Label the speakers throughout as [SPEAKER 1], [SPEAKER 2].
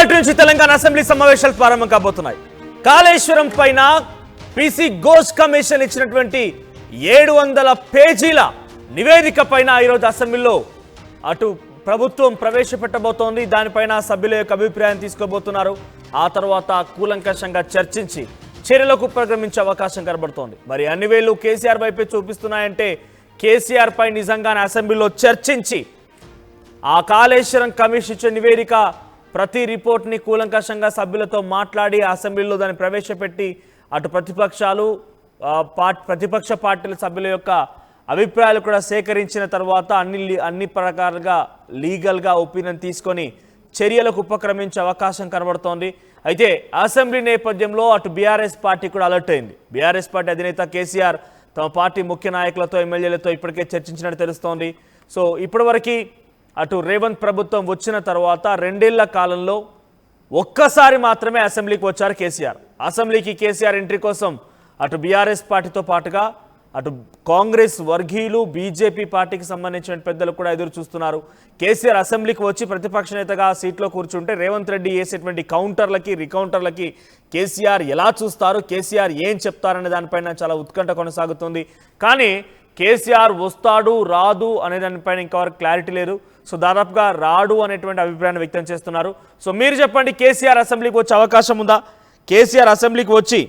[SPEAKER 1] ఇవాల్టి నుంచి తెలంగాణ అసెంబ్లీ సమావేశాలు ప్రారంభం కాబోతున్నాయి. కాళేశ్వరం పైన పీసీ ఘోష్ కమిషన్ ఇచ్చినటువంటి 700 పేజీల నివేదిక పైన ఈరోజు అసెంబ్లీలో అటు ప్రభుత్వం ప్రవేశపెట్టబోతోంది. దానిపైన సభ్యుల యొక్క అభిప్రాయం తీసుకోబోతున్నారు. ఆ తర్వాత కూలంకషంగా చర్చించి చర్యలకు ఉపక్రమించే అవకాశం కనబడుతోంది. మరి అన్ని వేళ్లు కేసీఆర్ వైపే చూపిస్తున్నాయంటే కేసీఆర్ పై నిజంగానే అసెంబ్లీలో చర్చించి ఆ కాళేశ్వరం కమిషన్ ఇచ్చే నివేదిక ప్రతి రిపోర్ట్ని కూలంకషంగా సభ్యులతో మాట్లాడి అసెంబ్లీలో దాన్ని ప్రవేశపెట్టి అటు ప్రతిపక్ష పార్టీల సభ్యుల యొక్క అభిప్రాయాలు కూడా సేకరించిన తర్వాత అన్ని ప్రకారంగా లీగల్గా ఒపీనియన్ తీసుకొని చర్యలకు ఉపక్రమించే అవకాశం కనబడుతోంది. అయితే అసెంబ్లీ నేపథ్యంలో అటు బీఆర్ఎస్ పార్టీ కూడా అలర్ట్ అయింది. బీఆర్ఎస్ పార్టీ అధినేత కేసీఆర్ తమ పార్టీ ముఖ్య నాయకులతో ఎమ్మెల్యేలతో ఇప్పటికే చర్చించినట్టు తెలుస్తోంది. సో ఇప్పటివరకు అటు రేవంత్ ప్రభుత్వం వచ్చిన తర్వాత 2 ఏళ్ల కాలంలో ఒక్కసారి మాత్రమే అసెంబ్లీకి వచ్చారు కేసీఆర్. అసెంబ్లీకి కేసీఆర్ ఎంట్రీ కోసం అటు బీఆర్ఎస్ పార్టీతో పాటుగా అటు కాంగ్రెస్ వర్గీయులు బీజేపీ పార్టీకి సంబంధించిన పెద్దలు కూడా ఎదురు చూస్తున్నారు. కేసీఆర్ అసెంబ్లీకి వచ్చి ప్రతిపక్ష నేతగా సీట్లో కూర్చుంటే రేవంత్ రెడ్డి వేసేటువంటి కౌంటర్లకి రికౌంటర్లకి కేసీఆర్ ఎలా చూస్తారు, కేసీఆర్ ఏం చెప్తారనే దానిపైన చాలా ఉత్కంఠ కొనసాగుతుంది. కానీ కేసీఆర్ వస్తాడు రాదు అనే దానిపైన ఇంతవరకు క్లారిటీ లేదు. సో దాదాపుగా రాడు అనేటువంటి అభిప్రాయాన్ని వ్యక్తం చేస్తున్నారు. సో మీరు చెప్పండి, కేసీఆర్ అసెంబ్లీకి వచ్చే అవకాశం ఉందా? కేసీఆర్ అసెంబ్లీకి వచ్చి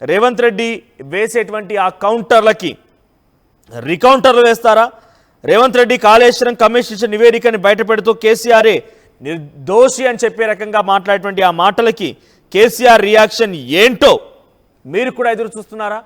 [SPEAKER 1] రేవంత్ రెడ్డి వేసేటువంటి ఆ కౌంటర్లకి రికౌంటర్లు వేస్తారా? రేవంత్ రెడ్డి కాళేశ్వరం కమిషన్ నివేదికని బయటపెడుతూ కేసీఆరే నిర్దోషి అని చెప్పే రకంగా మాట్లాడేటువంటి ఆ మాటలకి కేసీఆర్ రియాక్షన్ ఏంటో మీరు కూడా ఎదురు చూస్తున్నారా?